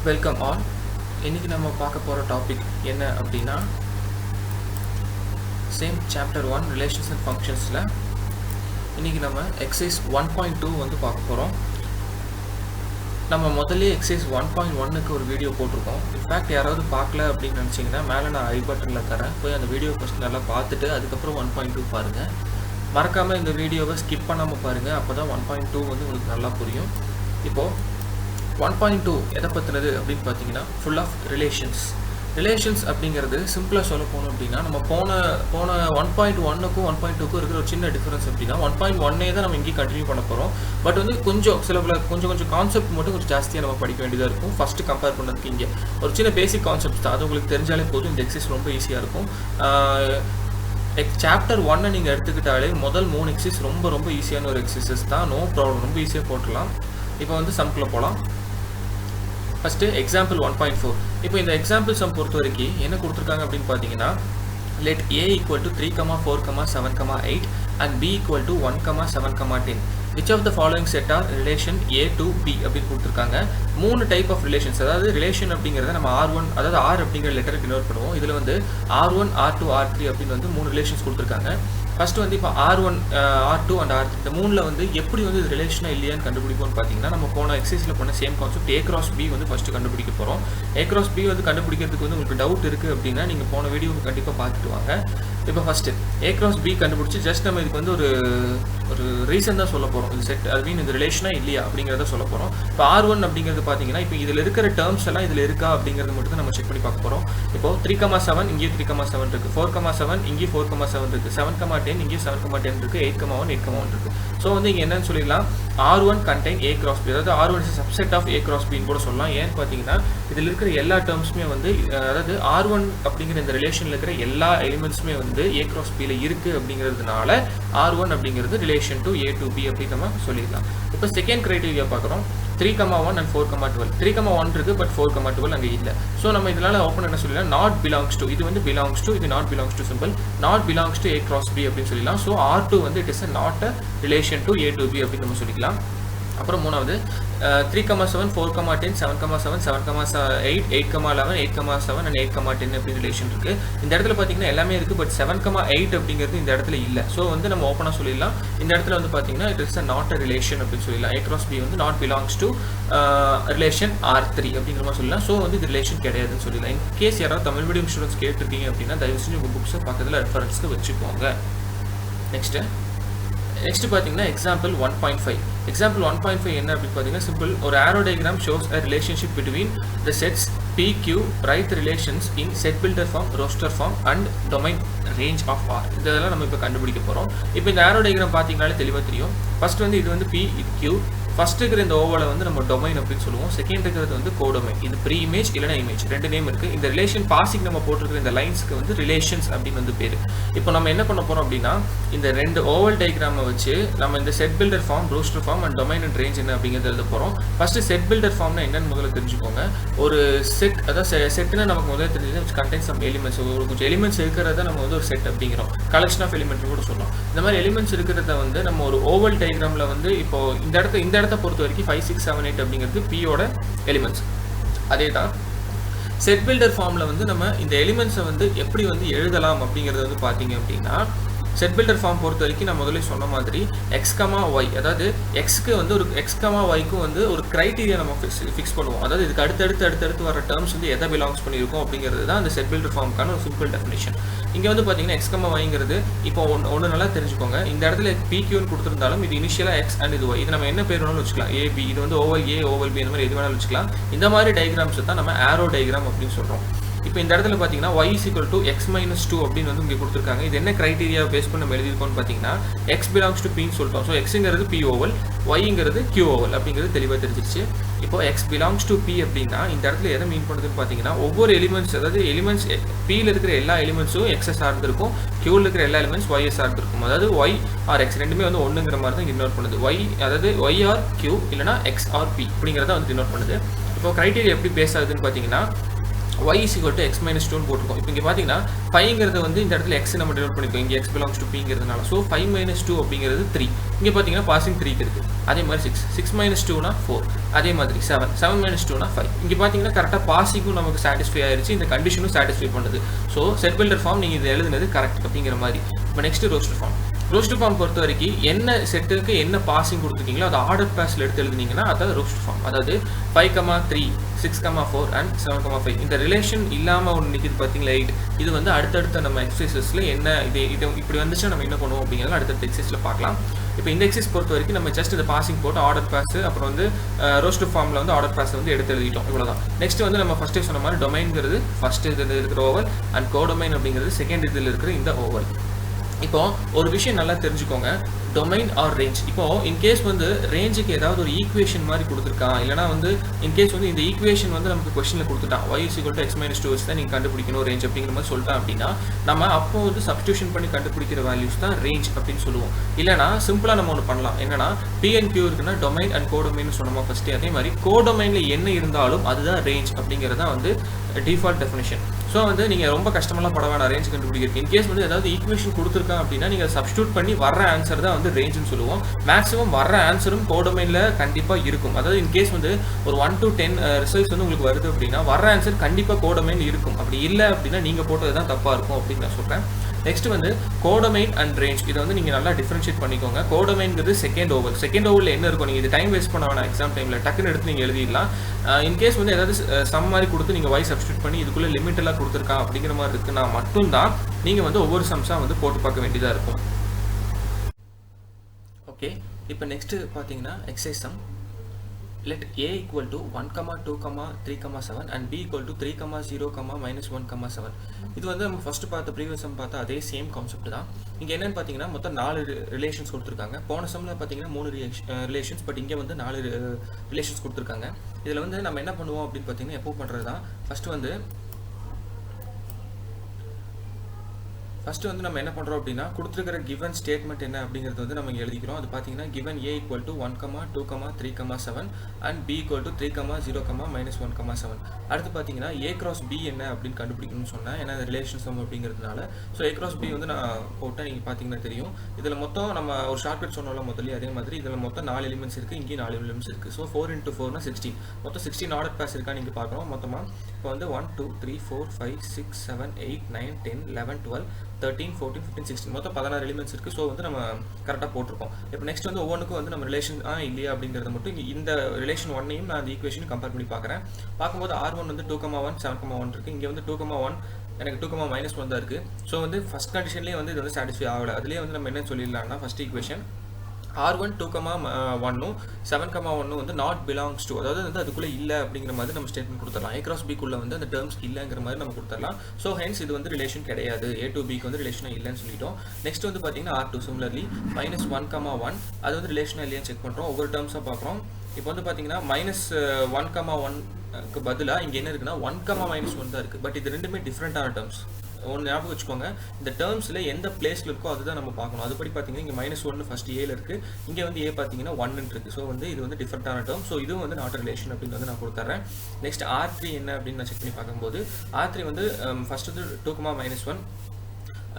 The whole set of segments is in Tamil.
Welcome all. இன்றைக்கி நம்ம பார்க்க போகிற டாபிக் என்ன அப்படின்னா சேம் சாப்டர் 1 ரிலேஷன்ஸ் அண்ட் ஃபங்க்ஷன்ஸில் இன்றைக்கி நம்ம எக்ஸசைஸ் 1.2 வந்து பார்க்க போகிறோம். நம்ம முதல்ல எக்ஸசைஸ் 1.1க்கு ஒரு வீடியோ போட்டிருக்கோம். இன்ஃபேக்ட் யாராவது பார்க்கல அப்படின்னு நினச்சிங்கன்னா மேலே நான் ஐ பட்டனில் தரேன், போய் அந்த வீடியோ ஃபஸ்ட் நல்லா பார்த்துட்டு அதுக்கப்புறம் 1.2 பாருங்கள். மறக்காமல் இந்த வீடியோவை ஸ்கிப் பண்ணாமல் பாருங்கள், அப்போ தான் 1.2 வந்து உங்களுக்கு நல்லா புரியும். இப்போது 1.2 எதை பற்றினது அப்படின்னு பார்த்தீங்கன்னா ஃபுல் ஆஃப் ரிலேஷன்ஸ் அப்படிங்கிறது சிம்பிளாக சொல்ல போகணும் அப்படின்னா நம்ம போன 1.1க்கும் 1.2க்கும் இருக்கிற ஒரு சின்ன டிஃபரன்ஸ் அப்படின்னா 1.1 தான் நம்ம இங்கேயும் கண்டினியூ பண்ண போகிறோம். பட் வந்து கொஞ்சம் கான்செப்ட் மட்டும் கொஞ்சம் ஜாஸ்தியாக நம்ம படிக்க வேண்டியதாக இருக்கும். ஃபஸ்ட்டு கம்பேர் பண்ணதுக்கு இங்கே ஒரு சின்ன பேசிக் கான்செப்ட் தான், அது உங்களுக்கு தெரிஞ்சாலே போதும். இந்த எக்ஸசைஸ் ரொம்ப ஈஸியாக இருக்கும். சாப்டர் 1 நீங்கள் எடுத்துக்கிட்டாலே முதல் 3 எக்ஸசைஸ் ரொம்ப ஈஸியான ஒரு எக்ஸசைஸ் தான், நோ ப்ராப்ளம், ரொம்ப ஈஸியாக போட்டுடலாம். இப்போ வந்து சம்குள்ளே போகலாம். First example 1.4. இப்போ இந்த எக்ஸாம்பிள் சம் பொறுத்த வரைக்கும் என்ன கொடுத்துருக்காங்க அப்படின்னு பார்த்தீங்கன்னா let a equal to 3, 4, 7, 8 and b equal to 1, 7, 10. which of the following set are relation a to b அப்படின்னு கொடுத்துருக்காங்க. 3 டைப் ஆஃப் ரிலேஷன்ஸ், அதாவது ரிலேஷன் அப்படிங்கிறத நம்ம R1 அதாவது R அப்படிங்கிற லெட்டர் டினோட் பண்ணுவோம். இதில் வந்து R1, R2, R3 அப்படின்னு வந்து 3 ரிலேஷன்ஸ் கொடுத்துருக்காங்க. ஃபஸ்ட்டு வந்து இப்போ R1, R2 அண்ட் R3 இந்த 3ல் வந்து எப்படி வந்து இது ரிலேஷனாக இல்லையான்னு கண்டுபிடிப்போம்னு பார்த்தீங்கன்னா நம்ம போன எக்ஸசைஸில் பண்ண same concept A cross B வந்து ஃபஸ்ட்டு கண்டுபிடிக்க போகிறோம். A cross B வந்து கண்டுபிடிக்கிறதுக்கு வந்து உங்களுக்கு டவுட் இருக்குது அப்படின்னா நீங்கள் போன வீடியோவை கண்டிப்பாக பார்த்துட்டு வாங்க. இப்போ ஃபஸ்ட்டு A cross B கண்டுபிடிச்சி ஜஸ்ட் நம்ம இதுக்கு வந்து ஒரு ரீசன் தான் சொல்ல போகிறோம். இது செட் அது மீன் இது ரிலேஷனாக இல்லையா அப்படிங்கிறத சொல்ல போகிறோம். இப்போ R1 அப்படிங்கிறது பார்த்தீங்கன்னா இப்போ இதில் இருக்கிற டேர்ம்ஸ் எல்லாம் இதில் இருக்கா அப்படிங்கிறது மட்டும் தான் நம்ம செக் பண்ணி பார்க்க போகிறோம். இப்போ 3, 7 இங்கேயும் 3, 7 இருக்குது, 4, 7 இங்கேயும் 4, 7 இருக்குது, 7, 10 இங்கேயும் 7, 10 இருக்குது, 8, 1, 8, 1 இருக்குது. ஸோ வந்து இங்கே என்னன்னு சொல்லிடலாம், R1 contain A cross B, அதாவது R1 is a subset of A cross B கூட சொல்லலாம். ஏன்னு பார்த்தீங்கன்னா இதில் இருக்கிற எல்லா டேர்ம்ஸுமே வந்து அதாவது R1 அப்படிங்கிற இந்த ரிலேஷனில் இருக்கிற எல்லா எலிமெண்ட்ஸுமே வந்து A cross Bயில் இருக்குது அப்படிங்கிறதுனால R1 அப்படிங்கிறது relation to A to B அப்படின்னு நம்ம சொல்லிடலாம். இப்போ செகண்ட் க்ரைட்டீரியா பார்க்குறோம். 3, 1 and 4, 12. 3, 1 இருக்குது பட் 4, 12 அங்கே இல்லை. ஸோ நம்ம இதனால் ஓப்பன் என்ன சொல்லலாம், நாட் பிலாங்ஸ் டு, இது வந்து பிலாங்ஸ் டு, இது not belongs to simple, not belongs to A cross B அப்படின்னு சொல்லலாம். ஸோ R2 வந்து it is not a relation to A to B அப்படின்னு நம்ம சொல்லிக்கலாம். அப்புறம் மூணாவது 3, 7, 4, 10, 7, 7, 7, 8, 8, 11, 8, 7 and 8, 10 அப்படி ரிலேஷன் இருக்குது. இந்த இடத்துல பார்த்தீங்கன்னா எல்லாமே இருக்குது, பட் 7, 8 அப்படிங்கிறது இந்த இடத்துல இல்லை. ஸோ வந்து நம்ம ஓப்பனாக சொல்லிடலாம், இந்த இடத்துல வந்து பார்த்தீங்கன்னா it is not a relation அப்படின்னு சொல்லிடலாம். A cross B வந்து not belongs to relation R3 அப்படிங்கிற மாதிரி சொல்லலாம். ஸோ வந்து இது ரிலேஷன் கிடையாதுன்னு சொல்லலாம். இன் கேஸ் யாராவது தமிழ் மீடியம் ஸ்டூடெண்ட்ஸ் கேட்டிருக்கீங்க அப்படின்னா தயவு செஞ்சு உங்கள் புக்ஸை பக்கத்தில் ரெஃபரன்ஸ்க்கு வச்சுக்கோங்க. நெக்ஸ்ட் பார்த்தீங்கன்னா எக்ஸாம்பிள் 1.5. எக்ஸாம்பிள் 1.5 என்ன அப்படின்னு பார்த்தீங்கன்னா சிம்பிள், ஒரு arrow diagram shows a relationship between the sets PQ, right relations in set builder form, roster form and domain range of R. இதெல்லாம் நம்ம இப்போ கண்டுபிடிக்க போகிறோம். இப்போ இந்த ஆரோ டயக்ராம் பார்த்தீங்கனாலே தெளிவாக தெரியும். ஃபர்ஸ்ட் வந்து இது வந்து P, இது Q. ஃபர்ஸ்ட் இருக்கிற இந்த ஓவலை வந்து நம்ம டொமைன் அப்படின்னு சொல்லுவோம். செகண்ட் இருக்கிறது வந்து கோடொமைன். இது ப்ரீ இமேஜ் இல்லைனா இமேஜ், ரெண்டு நேம் இருக்குது. இந்த ரிலேஷன் பாசிங் நம்ம போட்டிருக்கிற இந்த லைன்ஸ்க்கு வந்து ரிலேஷன்ஸ் அப்படின்னு வந்து பேர். இப்போ நம்ம என்ன பண்ண போகிறோம் அப்படின்னா இந்த ரெண்டு ஓவல் டயக்ராமை வச்சு நம்ம இந்த set builder form, roster form and domain and range என்ன அப்படிங்கிறது எழுத போகிறோம். ஃபர்ஸ்ட் செட் பில்டர் ஃபார்ம்னா என்னன்னு முதல்ல தெரிஞ்சுக்கோங்க. ஒரு செட், அதாவது செட்னா நமக்கு முதல்ல தெரிஞ்சது கண்டென்ட் சம் எலிமெண்ட்ஸ், ஒரு கொஞ்சம் எலிமெண்ட்ஸ் இருக்கிறத நம்ம வந்து ஒரு செட் அப்படிங்கிறோம். கலெக்ஷன் ஆஃப் எலிமெண்ட்ஸ் கூட சொல்லலாம். இந்த மாதிரி எலிமெண்ட்ஸ் இருக்கிறத வந்து நம்ம ஒரு ஓவல் டயக்ராமில் வந்து இப்போ இந்த இடத்த பொறுத்த வரைக்கும் 5, 6, 7, 8 அப்படிங்கிறது P-யோட எலிமெண்ட்ஸ். அதே தான் செட் பில்டர் ஃபார்மில் வந்து நம்ம இந்த எலிமெண்ட்ஸை வந்து எப்படி வந்து எழுதலாம் அப்படிங்கிறது வந்து பார்த்தீங்க அப்படின்னா செட் பில்டர் ஃபார்ம் பொறுத்த வரைக்கும் நான் முதல்ல சொன்ன மாதிரி x, y, அதாவது எக்ஸ்க்கு வந்து ஒரு x, yக்கும் வந்து ஒரு க்ரைட்டீரியா நம்ம ஃபிக்ஸ் பண்ணுவோம். அதாவது இதுக்கு அடுத்தடுத்து வர டேர்ம்ஸ் வந்து எதை பிலாங்ஸ் பண்ணியிருக்கோம் அப்படிங்கிறது தான் அந்த செட் பில்டர் ஃபார்முக்கான ஒரு சிம்பிள் டெஃபினேஷன். இங்கே வந்து பார்த்தீங்கன்னா x, yங்கிறது இப்போ ஒன்று நல்லா தெரிஞ்சுக்கோங்க. இந்த இடத்துல PQன்னு கொடுத்துருந்தாலும் இது இனிஷியலாக x அண்ட் இது y. இது நம்ம என்ன பேர் வேணாலும் வச்சுக்கலாம், AB, இது வந்து ஓவல் A, ஓவல் B, இந்த மாதிரி எது வேணாலும் வச்சுக்கலாம். இந்த மாதிரி டயக்ராம்ஸ் தான் நம்ம ஆரோ டயக்ராம் அப்படின்னு சொல்கிறோம். இப்போ இந்த இடத்துல பார்த்தீங்கன்னா y is equal to x minus 2 அப்படின்னு வந்து இங்கே கொடுத்துருக்காங்க. இது என்ன க்ரைட்டீரியா பேஸ் பண்ணி நம்ம எழுதியிருக்கோம்னு பார்த்தீங்கன்னா x belongs to P ன்னு சொல்லிட்டோம். ஸோ எக்ஸுங்கிறது P ஓவல், yங்கிறது Q ஓவல் அப்படிங்கிறது தெளிவாக தெரிஞ்சிருச்சு. இப்போ x belongs to P அப்படின்னா இந்த இடத்துல எதை மீன் பண்ணுதுன்னு பார்த்தீங்கன்னா ஒவ்வொரு எலிமெண்ட்ஸ், அதாவது எலிமெண்ட்ஸ் Pயில் இருக்கிற எல்லா எலிமெண்ட்ஸும் x சார்ந்து இருக்கும், Qவில் இருக்கிற எல்லா எலிமெண்ட்ஸ் y சார்ந்து இருக்கும். அதாவது y ஆர் x ரெண்டுமே வந்து ஒன்றுங்கிற மாதிரி தான் டினோட் பண்ணுது. அதாவது y ஆர் Q இல்லைனா x ஆர் P அப்படிங்கிறத வந்து டினோட் பண்ணுது. இப்போ க்ரைட்டீரியா எப்படி பேஸ் ஆகுதுன்னு பார்த்தீங்கன்னா y is equal to x minus 2 போட்டுருக்கோம். இப்போ இங்கே பார்த்தீங்கன்னா 5ங்கிறது வந்து இந்த இடத்துல x நம்ம டினோட் பண்ணிருக்கோம். இங்கே x belongs to pங்கிறதுனால. ஸோ 5 minus 2 அப்படிங்கிறது 3. இங்கே பார்த்தீங்கன்னா பாசிங் 3 இருக்கு. அதே மாதிரி 6 minus 2னா 4. அதே மாதிரி 7 minus 2னா 5. இங்கே பார்த்தீங்கன்னா கரெக்டாக பாசிங்கும் நமக்கு சாட்டிஸ்ஃபை ஆயிருச்சு, இந்த கண்டிஷனும் சாட்டிஸ்ஃபை பண்ணுது. ஸோ செட் பில்டர் ஃபார்ம் நீங்கள் இது எழுதுனது கரெக்ட் அப்படிங்கிற மாதிரி. இப்போ next roster form. Roster form பொறுத்த வரைக்கும் என்ன செட்டுக்கு என்ன பாசிங் கொடுத்துருக்கீங்களோ அதை ஆர்டர் பாஸில் எடுத்து எழுதுனீங்கன்னா அதாவது ரோஸ்டர் ஃபார்ம். அதாவது 5, 3, 6, 4 அண்ட் 7, 5 இந்த ரிலேஷன் இல்லாமல் ஒன்று நிற்கிது பார்த்தீங்களா 8. இது வந்து அடுத்தடுத்த நம்ம எக்ஸசைஸில் என்ன இது இப்படி வந்துச்சுன்னா நம்ம என்ன பண்ணுவோம் அப்படிங்கிறத அடுத்தடுத்த எக்ஸசைஸில் பார்க்கலாம். இப்போ இந்த எக்ஸசைஸ் பொறுத்த வரைக்கும் நம்ம ஜஸ்ட் இந்த பாசிங் போட்டு ஆர்டர் பாஸ், அப்புறம் வந்து ரோஸ்டர் ஃபார்மில் வந்து ஆர்டர் பாஸ் வந்து எடுத்து எழுதிட்டோம். இவ்வளோதான். நெக்ஸ்ட் வந்து நம்ம ஃபஸ்ட்டே சொன்ன மாதிரி டொமைன்ங்கிறது ஃபர்ஸ்ட் இதில் இருக்கிற ஓவல் அண்ட் கோடொமைன் அப்படிங்கிறது செகண்ட் இதில் இருக்கிற இந்த ஓவல். இப்போ ஒரு விஷயம் நல்லா தெரிஞ்சுக்கோங்க, டொமைன் ஆர் ரேஞ்ச். இப்போ இன்கேஸ் வந்து ரேஞ்சுக்கு ஏதாவது ஒரு ஈக்குவேஷன் மாதிரி கொடுத்துருக்கான், இல்லைனா வந்து இன்கேஸ் வந்து இந்த ஈக்குவேஷன் வந்து நமக்கு கொஸ்டினில் கொடுத்துட்டான், y is equal to x minus 2 வச்சு தான் நீங்கள் கண்டுபிடிக்கணும் ரேஞ்ச் அப்படிங்கிற மாதிரி சொல்லிட்டான் அப்படின்னா நம்ம அப்போ வந்து சப்ஸ்டியூஷன் பண்ணி கண்டுபிடிக்கிற வேல்யூஸ் தான் ரேஞ்ச் அப்படின்னு சொல்லுவோம். இல்லைனா சிம்பிளாக நம்ம ஒன்று பண்ணலாம், என்னன்னா P and Q இருக்குன்னா டொமைன் அண்ட் கோடொமைன் சொன்னோமா ஃபஸ்ட்டு, அதே மாதிரி கோடொமைனில் என்ன இருந்தாலும் அதுதான் ரேஞ்ச் அப்படிங்கிறது தான் வந்து டிஃபால்ட் டெஃபினிஷன். ஸோ வந்து நீங்கள் ரொம்ப கஷ்டமெல்லாம் பட வேணாம் ரேஞ்ச் கண்டுபிடிக்கிறது. இன்கேஸ் வந்து ஏதாவது ஈக்குவேஷன் கொடுத்துருக்கான் அப்படின்னா நீங்கள் சப்ஸ்டியூட் பண்ணி வர்ற ஆன்சர் தான் வந்து ரேஞ்சுன்னு சொல்லுவோம். மேக்ஸிமம் வர்ற ஆன்சரும் கோடொமைனில் கண்டிப்பாக இருக்கும். அதாவது இன்கேஸ் வந்து ஒரு 1 to 10 ரிசல்ட்ஸ் வந்து உங்களுக்கு வருது அப்படின்னா வர்ற ஆன்சர் கண்டிப்பாக கோடொமைன் இருக்கும். அப்படி இல்லை அப்படின்னா நீங்கள் போட்டது தான் தப்பாக இருக்கும் அப்படின்னு நான் சொல்கிறேன். நெக்ஸ்ட் வந்து கோடொமைன் அண்ட் ரேஞ்ச். இதை வந்து நீங்கள் நல்லா டிஃபரன்ஷியேட் பண்ணிக்கோங்க. கோடொமைன்கிறது செகண்ட் ஓவல். செகண்ட் ஓவலில் என்ன இருக்கும், நீங்கள் இது டைம் வேஸ்ட் பண்ண வேணாம், எக்ஸாம் டைமில் டக்குன்னு எடுத்து நீங்கள் எழுதிடலாம். இன்கேஸ் வந்து ஏதாவது சம் மாதிரி கொடுத்து நீங்கள் y சப்ஸ்டியூட் பண்ணி இதுக்குள்ளே லிமிட் எல்லாம் கொடுத்துருக்கா அப்படிங்கிற மாதிரி இருக்குன்னா மட்டும்தான் நீங்கள் வந்து ஒவ்வொரு சம்ஸாக வந்து போட்டு பார்க்க வேண்டியதாக இருக்கும். ஓகே, இப்போ நெக்ஸ்ட்டு பார்த்தீங்கன்னா exercise some. Let a equal to 1, 2, 3, 7 and b equal to 3, 0, -1, 7. இது வந்து நம்ம ஃபர்ஸ்ட் பார்த்த ப்ரீவியஸ் சம் பார்த்தா அதே சேம் கான்செப்ட் தான். இங்கே என்னன்னு பார்த்தீங்கன்னா மொத்தம் 4 ரிலேஷன்ஸ் கொடுத்துருக்காங்க. போன சம்மில் பார்த்தீங்கன்னா 3 ரிலேஷன்ஸ், பட் இங்கே வந்து 4 ரிலேஷன்ஸ் கொடுத்துருக்காங்க. இதில் வந்து நம்ம என்ன பண்ணுவோம் அப்படின்னு பார்த்தீங்கன்னா எப்போ பண்ணுறது தான் ஃபஸ்ட்டு வந்து நம்ம என்ன பண்ணுறோம் அப்படின்னா கொடுத்துருக்கிற கிவன் ஸ்டேட்மெண்ட் என்ன அப்படிங்கிறது வந்து நம்ம எழுதிக்கிறோம். அது பார்த்தீங்கன்னா given a equal to 1, 2, 3, 7 and b equal to 3, 0, -1, 7. அடுத்து பார்த்தீங்கன்னா a cross b என்ன அப்படின்னு கண்டுபிடிக்கணும்னு சொன்னேன், ஏன்னா ரிலேஷன் சம் அப்படிங்கிறதுனால. ஸோ a cross b வந்து நான் போட்டேன், நீங்கள் பார்த்தீங்கன்னா தெரியும். இதில் மொத்தம் நம்ம ஒரு ஷார்ட்கட் சொன்னோம்ல முதல்ல, அதே மாதிரி இதில் மொத்தம் 4 எலிமெண்ட்ஸ் இருக்குது, இங்கேயும் 4 எலிமெண்ட்ஸ் இருக்குது. ஸோ 4 into 4 16, மொத்தம் 16 ஆர்டர் பாஸ் இருக்கா நீங்கள் பார்க்குறோம். மொத்தமாக இப்போ வந்து 1, 2, 3, 4, 5, 6, 7, 8, 9, 10, 11, 12, 13, 14, 15, 16 மொத்தம் 16 எலிமெண்ட்ஸ் இருக்குது. ஸோ வந்து நம்ம கரெக்டாக போட்டிருக்கோம். இப்போ நெக்ஸ்ட் வந்து ஒவ்வொன்றுக்கும் வந்து நம்ம ரிலேஷன் இல்லையா அப்படிங்கிறத மட்டும் இந்த ரிலேஷன் 1ஐயும் நான் அந்த ஈக்குவேஷன் கம்பேர் பண்ணி பார்க்குறேன். பார்க்கும்போது R1 வந்து 2, 7, 1 இருக்குது. இங்கே வந்து 2, 1 எனக்கு 2, -1 தான் இருக்குது. ஸோ வந்து ஃபஸ்ட் கண்டிஷன்லேயே வந்து இது வந்து சாட்டிஸ்ஃபை ஆகலை. அதுலேயே வந்து நம்ம என்ன சொல்லிடலாம்னா ஃபஸ்ட் ஈக்குவேஷன் R1 2, 1 7, 1 வந்து நாட் பிலாங்ஸ் டு, அதாவது வந்து அதுக்குள்ளே இல்லை அப்படிங்கிற மாதிரி நம்ம ஸ்டேட்மெண்ட் கொடுத்துடலாம். A cross B-குள்ளே வந்து அந்த டேர்ம்ஸ் இல்லைங்கிற மாதிரி நம்ம கொடுத்துடலாம். ஸோ ஹென்ஸ் இது வந்து ரிலேஷன் கிடையாது, A to B வந்து ரிலேஷனாக இல்லைன்னு சொல்லிட்டோம். நெக்ஸ்ட் வந்து பார்த்தீங்கன்னா R2 சிமிலர்லி -1, 1 அது வந்து ரிலேஷனாக இல்லையான்னு செக் பண்ணுறோம். ஒவ்வொரு டேர்ம்ஸாக பார்க்குறோம். இப்போ வந்து பார்த்தீங்கன்னா -1, 1க்கு பதிலாக இங்கே என்ன இருக்குன்னா 1, -1 தான் இருக்குது. பட் இது ரெண்டுமே டிஃப்ரெண்ட்டான டேர்ம்ஸ். ஒன்று ஞாபகம் வச்சுக்கோங்க, இந்த டேர்ம்ஸில் எந்த பிளேஸில் இருக்கோ அதுதான் நம்ம பார்க்கணும். அதுபடி பார்த்தீங்கன்னா இங்கே -1 ஃபஸ்ட் ஏல இருக்குது, இங்கே வந்து A பார்த்தீங்கன்னா 1 இருக்குது. ஸோ வந்து இது வந்து டிஃப்ரெண்ட்டான டேர்ம். ஸோ இதுவும் வந்து நாட் ரிலேஷன் அப்படின்னு வந்து நான் கொடுத்துட்றேன். நெக்ஸ்ட் R3 என்ன அப்படின்னு நான் செக் பண்ணி பார்க்கும்போது R3 வந்து ஃபஸ்ட் வந்து 2, -1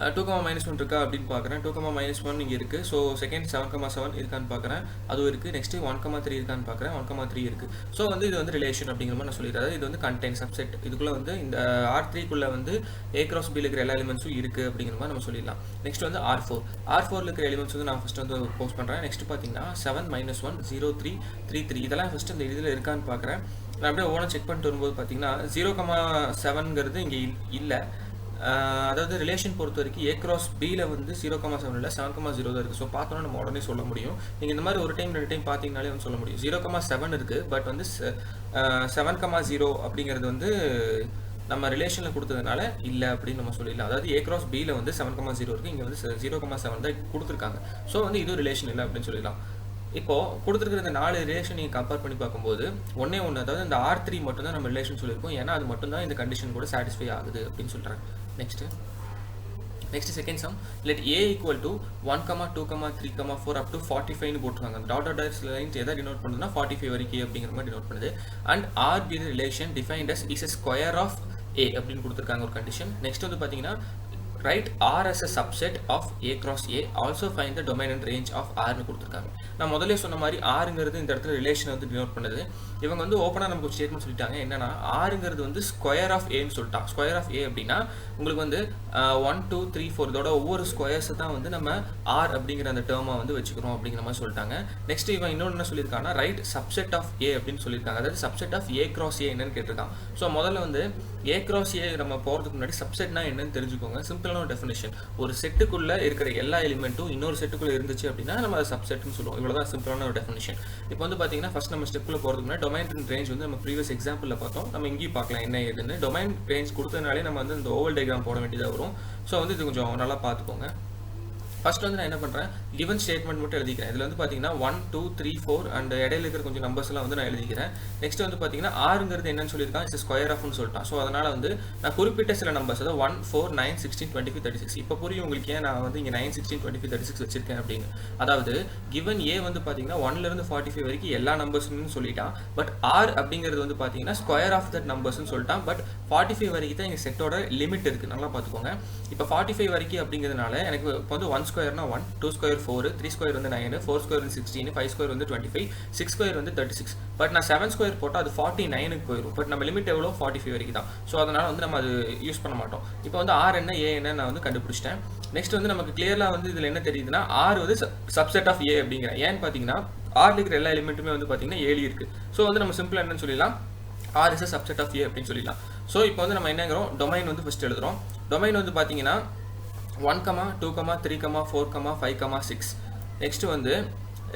2, -1 இருக்கா அப்படின்னு பார்க்குறேன். 2, -1 இங்கே இருக்குது. ஸோ செகண்ட் 7, 7 இருக்கான்னு பார்க்குறேன், அதுவும் இருக்குது. நெக்ஸ்ட்டு 1, 3 இருக்கான்னு பார்க்குறேன், 1, 3 இருக்குது. ஸோ வந்து இது வந்து ரிலேஷன் அப்படிங்கிற மாதிரி நான் சொல்லிடுறேன். இது வந்து கண்டெயின் சப்செட். இதுக்குள்ளே வந்து இந்த R3க்குள்ளே வந்து A cross B இருக்கிற எல்லா எலிமெண்ட்ஸும் இருக்குது அப்படிங்கிற மாதிரி நம்ம சொல்லிடலாம். நெக்ஸ்ட் வந்து R4 இருக்கிற எலிமெண்ட்ஸ் வந்து நான் ஃபஸ்ட்டு வந்து போஸ்ட் பண்ணுறேன். நெக்ஸ்ட் பார்த்தீங்கன்னா 7, -1 0, 3, 3, 3 இதெல்லாம் ஃபஸ்ட்டு இந்த இதில் இருக்கான்னு பார்க்குறேன். நான் அப்படியே ஓனாக செக் பண்ணிட்டு வரும்போது பார்த்தீங்கன்னா 0, 7ங்கிறது இங்கே இல்லை. அதாவது ரிலேஷன் பொறுத்த வரைக்கும் A cross Bயில் வந்து 0, 7 இல்லை, 7, 0 தான் இருக்குது. ஸோ பார்த்தோன்னா நம்ம உடனே சொல்ல முடியும். நீங்கள் இந்த மாதிரி ஒரு டைம் 2 டைம் பார்த்தீங்கனாலே வந்து சொல்ல முடியும். 0, 7 இருக்குது, பட் வந்து 7, 0 அப்படிங்கிறது வந்து நம்ம ரிலேஷனில் கொடுத்ததுனால இல்லை அப்படின்னு நம்ம சொல்லிடலாம். அதாவது A cross Bயில் வந்து 7, 0 இருக்குது, இங்கே வந்து 0, 7 தான் கொடுத்துருக்காங்க. ஸோ வந்து இது ரிலேஷன் இல்லை அப்படின்னு சொல்லிடலாம். இப்போது கொடுத்துருக்கிற இந்த 4 ரிலேஷன் நீங்கள் கம்பேர் பண்ணி பார்க்கும்போது ஒன்று அதாவது இந்த R3 மட்டும் தான் நம்ம ரிலேஷன் சொல்லியிருக்கோம், ஏன்னா அது மட்டும் தான் இந்த கண்டிஷன் கூட சாட்டிஸ்ஃபை ஆகுது அப்படின்னு சொல்கிறேன். Next second sum. Let A equal to 1, 2, 3, 4 up to 45 போட்டுருக்காங்க. டாட் லைன்ஸ் எதை டினோட் பண்ணுதுன்னா 45 வரைக்கும் அப்படிங்கிற மாதிரி டினோட் பண்ணுது. And R be the relation defined as is a square of A அப்படின்னு கொடுத்துருக்காங்க ஒரு கண்டிஷன். நெக்ஸ்ட் வந்து பார்த்தீங்கன்னா write R as a subset of A cross A, also find the domain and range of R னு கொடுத்துருக்காங்க. நான் முதல்ல சொன்ன மாதிரி Rங்கிறது இந்த இடத்துல ரிலேஷன் வந்து டினோட் பண்ணுது. இவங்க வந்து ஓப்பனாக நமக்கு ஒரு ஸ்டேட்மெண்ட் சொல்லிட்டாங்க. என்னன்னா Rங்கிறது வந்து ஸ்கொயர் ஆஃப் ஏன்னு சொல்லிட்டான். ஸ்கொயர் ஆஃப் ஏ அப்படின்னா உங்களுக்கு வந்து 1 2 3 4 இதோட ஒவ்வொரு ஸ்கொயர்ஸ் தான் வந்து நம்ம R அப்படிங்கிற அந்த டேர்மை வந்து வச்சுக்கிறோம் அப்படிங்கிற மாதிரி சொல்லிட்டாங்க. நெக்ஸ்ட் இவன் இன்னொன்று என்ன சொல்லியிருக்காங்கன்னா ரைட் சப்செட் ஆஃப் ஏ அப்படின்னு சொல்லியிருக்காங்க. அதாவது subset of A cross A என்னன்னு கேட்டிருக்கான். ஸோ முதல்ல வந்து ஏ கிராஸ் ஏ நம்ம போகிறதுக்கு முன்னாடி சப்செட்னா என்னன்னு தெரிஞ்சுக்கோங்க. சிம்பிளான ஒரு டெஃபினேஷன். ஒரு செட்டுக்குள்ள இருக்கிற எல்லா எலிமெண்ட்டும் இன்னொரு செட்டுக்குள்ள இருந்துச்சு அப்படின்னா நம்ம அதை சப்செட்னு சொல்லுவோம். இவ்வளோதான் சிம்பிளான ஒரு டெஃபினேஷன். இப்போ வந்து பார்த்தீங்கன்னா ஃபர்ஸ்ட் நம்ம ஸ்டெப்பில் போகிறதுக்கு முன்னாடி டொமைன் அண்ட் ரேஞ்ச் வந்து நம்ம ப்ரீவியஸ் எக்ஸாம்பிளில் பார்த்தோம். நம்ம இங்கேயும் பார்க்கலாம் என்ன ஏதுன்னு. டொமைன் ரேஞ்ச் கொடுத்ததுனாலே நம்ம வந்து இந்த ஓவல் டயக்ராம் போட வேண்டியதாக வரும். ஸோ வந்து இது கொஞ்சம் நல்லா பார்த்துக்கோங்க. ஃபர்ஸ்ட் வந்து நான் என்ன பண்ணுறேன், கிவன் ஸ்டேட்மெண்ட் மட்டும் எழுதிக்கிறேன். இதில் வந்து பார்த்தீங்கன்னா 1 2 3 4 அண்ட் இடையில இருக்கிற கொஞ்சம் நம்பர்ஸ்லாம் வந்து நான் எழுதிக்கிறேன். நெக்ஸ்ட் வந்து பார்த்தீங்கன்னா ஆறுங்கிறது என்னன்னு சொல்லியிருக்கான், இட்ஸ் ஸ்கொயர் ஆஃப்னு சொல்லிட்டான். ஸோ அதனால் வந்து நான் குறிப்பிட்ட சில நம்பர்ஸ் அதாவது 1 4 9 16 25 36 இப்போ புரியும் உங்களுக்கு ஏன் நான் வந்து இங்கே 9 16 25 36 வச்சிருக்கேன் அப்படின்னு. அதாவது கிவன் ஏ வந்து பார்த்தீங்கன்னா 1லேருந்து 45 வரைக்கும் எல்லா நம்பர்ஸ்னு சொல்லிட்டான். பட் ஆர் அப்படிங்கிறது வந்து பார்த்தீங்கன்னா ஸ்கொயர் ஆஃப் தட் நம்பர்ஸ்னு சொல்லிட்டான். பட் 45 வரைக்கும் தான் எங்கள் செட்டோட லிமிட் இருக்குது. நல்லா பார்த்துக்கோங்க. இப்போ 45 வரைக்கும் அப்படிங்கிறதுனால எனக்கு இப்போ வந்து 1 ஸ்கொயர்னா 1, 2 ஸ்கொயர் 4, 3 ஸ்கொயர் வந்து 9, 4 ஸ்கொயர் வந்து 16, 5 ஸ்கொயர் வந்து 25, 6 ஸ்கொயர் வந்து 36. பட் நான் 7 ஸ்கொயர் போட்டால் அது 49க்கு போயிடும். பட் நம்ம லிமிட் எவ்வளோ 45 வரைக்கும் தான். ஸோ அதனால் வந்து நம்ம அது யூஸ் பண்ண மாட்டோம். இப்போ வந்து ஆர் என்ன ஏ என்ன நான் வந்து கண்டுபிடிச்சிட்டேன். நெக்ஸ்ட் வந்து நமக்கு கிளியராக வந்து இதில் என்ன தெரியுதுன்னா ஆர் வந்து சப்செட் ஆஃப் ஏ அப்படிங்கிறேன். ஏன்னு பார்த்தீங்கன்னா ஆர்ல இருக்கிற எல்லா எலிமெண்ட்டுமே வந்து பார்த்தீங்கன்னா ஏழு இருக்குது. ஸோ வந்து நம்ம சிம்பிளாக என்னன்னு சொல்லிடலாம், R is a subset of A அப்படின்னு சொல்லிடலாம். ஸோ இப்போ வந்து நம்ம என்னங்கிறோம், டொமைன் வந்து ஃபஸ்ட் எழுதுகிறோம். டொமைன் வந்து பார்த்தீங்கன்னா 1, 2, 3, 4, 5, 6. நெக்ஸ்ட் வந்து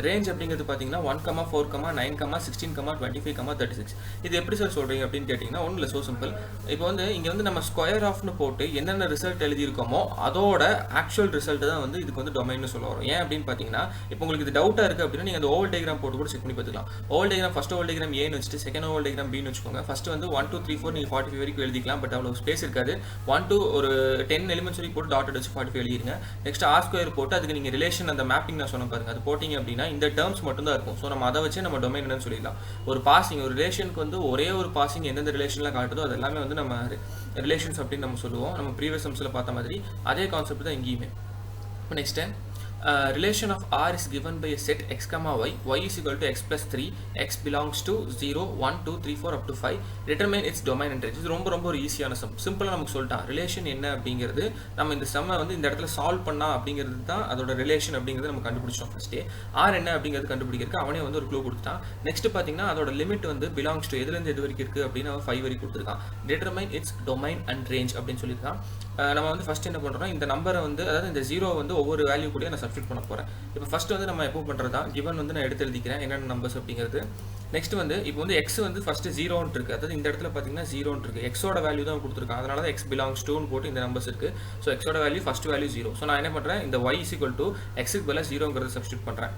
ரேஞ்ச் அப்படிங்கிறது பார்த்தீங்கன்னா 1, 4, 9, 16, 25, 36. இது எப்படி சார் சொல்கிறீங்க அப்படின்னு கேட்டிங்கன்னா ஒன்றும் இல்லை, ஸோ சிம்பிள். இப்போ வந்து இங்கே வந்து நம்ம ஸ்கொயர் ஆஃப்னு போட்டு என்னென்ன ரிசல்ட் எழுதியிருக்கோமோ அதோட ஆக்சுவல் ரிசல்ட் தான் வந்து இதுக்கு வந்து டொமைன்னு சொல்ல வரும். ஏன் அப்படின்னு பார்த்தீங்கன்னா இப்போ உங்களுக்கு இது டவுட்டாக இருக்குது அப்படின்னா நீங்கள் அந்த ஓவல் டயக்ராம் போட்டு கூட செக் பண்ணி பார்த்துக்கலாம். Oval diagram first oval diagram ஏன்னு வச்சுட்டு செகண்ட் ஓவல் டயக்ராம் பின்னு வச்சுக்கோங்க. ஃபஸ்ட் வந்து 1 2 3 4 நீங்கள் 45 வரைக்கும் எழுதிக்கலாம். பட் அவ்வளோ ஸ்பேஸ் இருக்காது. 1 2 ஒரு 10 எலிமெண்ட்ஸ் வரைக்கும் போட்டு டாட் வச்சு 45 எழுதிருங்க. நெக்ஸ்ட் ஆர் ஸ்கொயர் போட்டு அதுக்கு நீங்கள் ரிலேஷன் அந்த மேப்பிங் நான் சொன்ன பாருங்க, அது போட்டிங்க அப்படின்னா இந்த டேர்ம்ஸ் மட்டும் தான் இருக்கும். ஸோ நம்ம அதை வச்சு நம்ம டொமைன் என்னன்னு சொல்லிடலாம். ஒரு பாசிங் ஒரு ரிலேஷனுக்கு வந்து ஒரே ஒரு பாசிங் எந்தெந்த ரிலேஷன்லாம் காட்டுதோ அது எல்லாமே வந்து நம்ம ரிலேஷன்ஸ் அப்படின்னு நம்ம சொல்லுவோம். நம்ம ப்ரீவியஸ் சம்ஸில் பார்த்த மாதிரி அதே கான்செப்ட் தான் இங்கேயுமே. இப்போ next relation of R is given by a set x comma y is equal to x plus 3, x belongs to 0 1 2 3 4 up to 5, determine its domain and range. இது ரொம்ப ஒரு ஈஸியான சம். சிம்பிளாக நமக்கு சொல்லிட்டான் ரிலேஷன் என்ன அப்படிங்கிறது. நம்ம இந்த சம்மை வந்து இந்த இடத்துல சால்வ் பண்ணா அப்படிங்கிறது தான் அதோட ரிலேஷன் அப்படிங்கிறது நம்ம கண்டுபிடிச்சோம் ஃபர்ஸ்டே. ஆர் என்ன அப்படிங்கிறது கண்டுபிடிக்கிறதுக்கு அவனே வந்து ஒரு க்ளூ கொடுத்துட்டான். நெக்ஸ்ட் பார்த்தீங்கன்னா அதோட லிமிட் வந்து பிலாங்ஸ் டு எதுலேருந்து எது வரைக்கும் இருக்குது அப்படின்னு அவன் 5 வரைக்கும் கொடுத்துருக்கான். determine its domain and range அப்படின்னு சொல்லியிருக்கான். நம்ம வந்து ஃபஸ்ட் என்ன பண்ணுறோம், இந்த நம்பரை வந்து அதாவது இந்த 0 வந்து ஒவ்வொரு வேல்யூ கூட நான் சப்ஸ்டிட் பண்ண போகிறேன். இப்போ ஃபஸ்ட்டு வந்து நம்ம எப்போ பண்ணுறது தான் கிவன் வந்து நான் எடுத்து எழுதிக்கிறேன் என்னென்ன நம்பர்ஸ் அப்படிங்கிறது. நெக்ஸ்ட் வந்து இப்போ வந்து எக்ஸ் வந்து ஃபஸ்ட்டு 0ன்னு இருக்குது. அதாவது இந்த இடத்துல பார்த்தீங்கன்னா 0ன்னு இருக்குது. எக்ஸோட வேல்யூ தான் கொடுத்துருக்கான். அதனால தான் எக்ஸ் பிலாங்ஸ் டூன்னு போட்டு இந்த நம்பர்ஸ் இருக்குது. ஸோ எக்ஸோட வேல்யூ ஃபஸ்ட் வேல்யூ 0. ஸோ நான் என்ன பண்ணுறேன், இந்த y is equal to எக்ஸுக்கு பதிலாக 0ங்கிறத சப்ஸ்டிட் பண்ணுறேன்.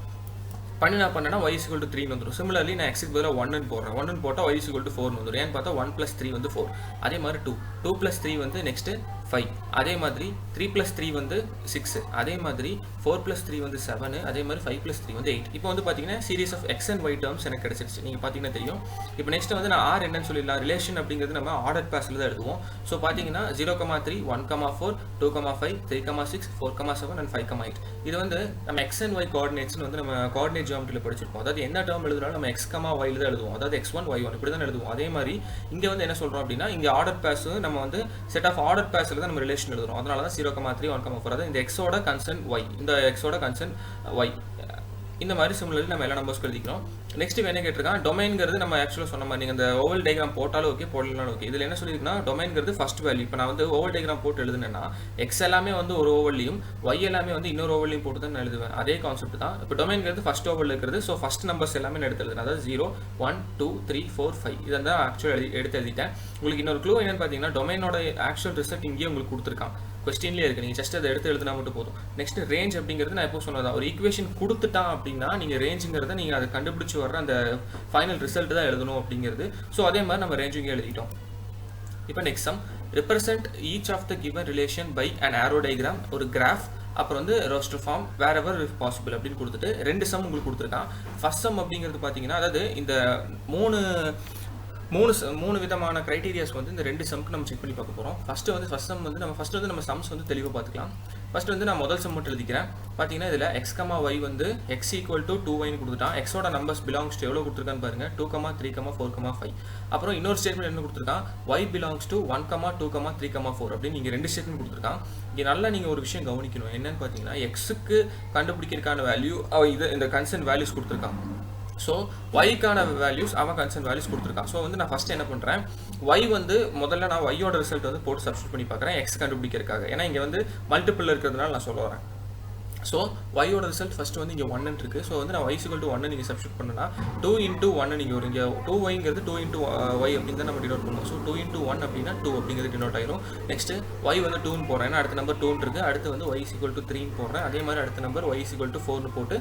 பண்ணி நான் பண்ணேன்னா y is equal to 3 வந்துடும். சிமிலர்லி நான் எக்ஸுக்கு பதிலாக 1ன்னு போடுறேன். 1ன்னு போட்டால் y is equal to 4 வந்துடும். ஏன்னு பார்த்தா 1 + 3 வந்து 4. அதே மாதிரி 2 + 3 வந்து நெக்ஸ்ட்டு 5. அதே மாதிரி 3 + 3 வந்து 6. அதே மாதிரி 4 + 3 வந்து 7. அதே மாதிரி 5 + 3 வந்து 8. இப்போ வந்து பார்த்தீங்கன்னா series of x and y terms எனக்கு கிடைச்சிருச்சு. நீங்கள் பார்த்தீங்கன்னா தெரியும். இப்போ நெக்ஸ்ட் வந்து நான் ஆர் என்னன்னு சொல்லிடலாம். ரிலேஷன் அப்படிங்கிறது நம்ம ஆர்டர் பேஸில் தான் எழுதுவோம். ஸோ பார்த்தீங்கன்னா 0, 3 1, 4 2, 5 3, 6 4, 7 and 5, 8. இது வந்து நம்ம எக்ஸ் அண்ட் ஒய் கோஆர்டினேட்ஸ்னு வந்து நம்ம கோஆர்டினேட் ஜியோமெட்ரியில் படிச்சிருப்போம். அதாவது என்ன டேர்ம் எழுதுனாலும் நம்ம எக்ஸ் கமா ஒய்ல தான் எழுதுவோம். அதாவது x1 y1 இப்படி தான் எழுதுவோம். அதே மாதிரி இங்கே வந்து என்ன சொல்கிறோம் அப்படின்னா இங்கே ஆர்டர் பேஸ் நம்ம வந்து செட் ஆஃப் ஆர்டர் பேஸில் தான் நம்ம ரிலேஷன் எழுதுறோம். அதனால தான் 0, 3 1, 4 அதாவது இந்த எக்ஸோட கன்சர்ன் ஒய், இந்த எக்ஸோட கன்சர்ன் ஒய். இந்த மாதிரி சிமிலர்லி நம்ம எல்லா நம்பர்ஸ் எழுதிக்கிறோம். நெக்ஸ்ட் என்ன கேட்டிருக்கான், டொமைன்ங்கிறது நம்ம ஆக்சுவலாக சொன்ன மாதிரி நீங்கள் இந்த ஓவல் டயக்ராம் போட்டாலும் ஓகே போடலாம் ஓகே. இதில் என்ன சொல்லியிருக்குன்னா டொமைன்ங்கிறது ஃபர்ஸ்ட் வேல்யூ. இப்போ நான் வந்து ஓவல் டயக்ராம் போட்டு எழுதுனேன்னா எக்ஸ் எல்லாமே வந்து ஒரு ஓவல்லையும் ஒய் எல்லாமே வந்து இன்னொரு ஓவல்லையும் போட்டு தான் நான் எழுதுவேன். அதே கான்செப்ட் தான். இப்போ டொமைன்ங்கிறது ஃபர்ஸ்ட் ஓவல் இருக்கிறது. ஸோ ஃபர்ஸ்ட் நம்பர்ஸ் எல்லாமே நான் எடுத்து எழுதுறேன். அதாவது 0 1 2 3 4 5 இதை தான் ஆக்சுவலாக எடுத்து எழுதிட்டேன். உங்களுக்கு இன்னொரு க்ளூ என்னன்னு பார்த்தீங்கன்னா டொமைனோட ஆக்சுவல் ரிசல்ட் இங்கேயே உங்களுக்கு கொடுத்துருக்கான். கொஸ்டின்லேயே இருக்குது. நீங்கள் ஜஸ்ட் அதை எடுத்து எழுதுனா மட்டும் போதும். நெக்ஸ்ட் ரேஞ்ச் அப்படிங்கிறது நான் எப்போ சொன்னதான் ஒரு ஈக்குவேஷன் கொடுத்துட்டான் அப்படின்னா நீங்கள் ரேஞ்சுங்கிறத நீங்கள் அதை கண்டுபிடிச்சி வர்ற அந்த ஃபைனல் ரிசல்ட் தான் எழுதணும் அப்படிங்கிறது. ஸோ அதே மாதிரி நம்ம ரேஞ்சிங்கே எழுதிட்டோம். இப்போ next sum represent each of the given relation by an arrow diagram, ஒரு கிராஃப், அப்புறம் வந்து roster form wherever if possible அப்படின்னு கொடுத்துட்டு 2 சம் உங்களுக்கு கொடுத்துருக்கான். ஃபர்ஸ்ட் சம் அப்படிங்கிறது பார்த்தீங்கன்னா அதாவது இந்த 3 மூணு விதமான கிரைட்டீரியாஸ் வந்து இந்த ரெண்டு சம்க்கு நம்ம செக் பண்ணி பார்க்க போகிறோம். ஃபர்ஸ்ட் சம் வந்து நம்ம சம்ஸ் வந்து தெளிவாக பார்த்துக்கலாம். ஃபர்ஸ்ட் வந்து நான் முதல் சம் மட்டும் எழுதிக்கிறேன். பார்த்தீங்கன்னா இதில் x, y வந்து x = 2y கொடுத்துட்டான். எக்ஸோட நம்பர்ஸ் பிலாங்ஸ் டு எவ்வளோ கொடுத்துருக்கான்னு பாருங்க, 2, 3, 4, 5. அப்புறம் இன்னொரு ஸ்டேட்மெண்ட் என்ன கொடுத்துருக்கான், y பிலாங்ஸ் டு 1, 2, 3, 4 அப்படின்னு நீங்கள் ரெண்டு ஸ்டேட்மெண்ட் கொடுத்துருக்கான். இங்கே நல்லா நீங்கள் ஒரு விஷயம் கவனிக்கணும். என்னன்னு பார்த்தீங்கன்னா எக்ஸுக்கு கண்டுபிடிக்கிறதுக்கான வேல்யூ இந்த கன்சர்ன் வேல்யூஸ் கொடுத்துருக்கான். ஸோ ஒய்க்கான வேல்யூஸ் அவன் கன்சர்ன் வேல்யூஸ் கொடுத்துருக்கான். ஸோ வந்து நான் ஃபஸ்ட் என்ன பண்ணுறேன், ஒய் வந்து முதல்ல நான் ஒய்யோட ரிசல்ட் வந்து போட்டு சப்ஸ்டிட் பண்ணி பார்க்குறேன் எக்ஸ் கண்டுபிடிக்கிறதுக்காக. ஏன்னா இங்கே வந்து மல்டிபிள் இருக்கிறதுனால நான் சொல்ல வரேன். ஸோ ஒய்யோட ரிசல்ட் ஃபஸ்ட்டு வந்து இங்கே 1 இருக்குது. ஸோ வந்து நான் y = 1 நீங்கள் சப்ஸ்டிட் பண்ணனா 2 × 1 நீங்கள் ஒரு இங்கே 2y 2 × y அப்படின்னு தான் நம்ம டினோட் பண்ணுவோம். ஸோ 2 × 1 அப்படின்னா 2 அப்படிங்கிறது டினோட் ஆயிரும். நெக்ஸ்ட்டு y வந்து 2ன்னு போடுறேன், ஏன்னா அடுத்த நம்பர் 2 இருக்குது. அடுத்து வந்து y = 3ன்னு போடுறேன். அதே மாதிரி அடுத்த நம்பர் y = 4ன்னு போட்டு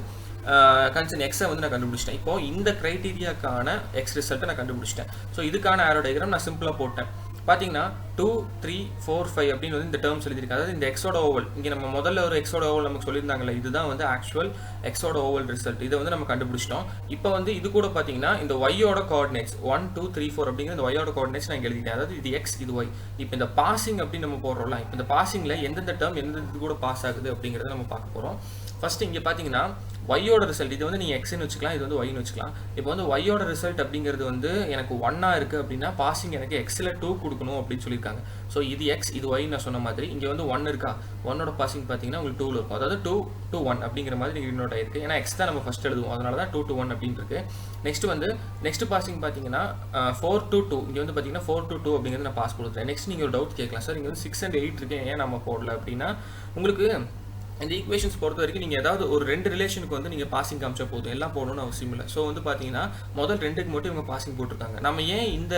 கன்சர்ன் எக்ஸை வந்து நான் கண்டுபிடிச்சிட்டேன். இப்போ இந்த கிரைட்டீரியாக்கான எக்ஸ் ரிசல்ட்டை நான் கண்டுபிடிச்சிட்டேன். ஸோ இதுக்கான ஆரோ டயக்ராம் நான் சிம்பிளாக போட்டேன். பார்த்தீங்கன்னா 2, 3, 4, 5 அப்படின்னு வந்து இந்த டேர்ம்ஸ் எழுதியிருக்காங்க. அதாவது இந்த எக்ஸோட ஓவல், இங்கே நம்ம முதல்ல ஒரு எக்ஸோட ஓவல் நமக்கு சொல்லியிருந்தாங்கல்ல, இதுதான் வந்து ஆக்சுவல் எக்ஸோட ஓவல் ரிசல்ட். இதை வந்து நம்ம கண்டுபிடிச்சிட்டோம். இப்போ வந்து இது கூட பார்த்தீங்கன்னா இந்த ஒய்யோட கோஆர்டினேட்ஸ் 1, 2, 3, 4 அப்படிங்கிற இந்த ஒய்யோட கோஆர்டினேட்ஸ் நான் எழுதிட்டேன். அதாவது இது எக்ஸ், இது ஒய். இப்போ இந்த பாசிங் அப்படின்னு நம்ம போடுறோம்ல, இப்போ இந்த பாசிங்கில் எந்தெந்த டேர்ம் எந்தெந்த இது கூட பாஸ் ஆகுது அப்படிங்கிறத நம்ம பார்க்க போகிறோம். ஃபர்ஸ்ட் இங்கே பார்த்தீங்கன்னா ஒய்யோட ரிசல்ட், இது வந்து நீங்கள் எக்ஸ்ன்னு வச்சுக்கலாம், இது வந்து ஒய்னு வச்சுக்கலாம். இப்போ வந்து ஒய்யோட ரிசல்ட் அப்படிங்கிறது வந்து எனக்கு 1 இருக்குது அப்படின்னா பாசிங் எனக்கு எக்ஸில் 2 கொடுக்கணும் அப்படின்னு சொல்லியிருக்காங்க. ஸோ இது எக்ஸ், இது ஒய் நான் சொன்ன மாதிரி. இங்கே வந்து 1 இருக்கா, 1ஓட பாசிங் பார்த்தீங்கன்னா உங்களுக்கு 2ல் இருக்கும். அதாவது 2 to 1 அப்படிங்கிற மாதிரி நீங்கள் நோட் ஆயிருக்கு. ஏன்னா எக்ஸ் தான் நம்ம ஃபஸ்ட் எழுதுவோம், அதனால தான் 2 to 1 அப்படின்னு இருக்கு. நெக்ஸ்ட் பாசிங் பார்த்தீங்கன்னா 4 to 2. இங்கே வந்து பார்த்தீங்கன்னா 4 to 2 அப்படிங்கிறது நான் பாஸ் கொடுத்துறேன். நெக்ஸ்ட் நீங்கள் ஒரு டவுட் கேட்கலாம், சார் இங்கே வந்து 6 and 8 இருக்கு, ஏன் நம்ம போடல அப்படின்னா, உங்களுக்கு இந்த ஈக்குவேஷன்ஸ் பொறுத்த வரைக்கும் நீங்கள் ஏதாவது ஒரு 2 ரிலேஷனுக்கு வந்து நீங்கள் பாசிங் காமிச்சா போதும், எல்லாம் போடணும்னு அவசியம் இல்லை. ஸோ வந்து பார்த்தீங்கன்னா முதல் 2க்கு மட்டும் இவங்க பாசிங் போட்டிருக்காங்க. நம்ம ஏன் இந்த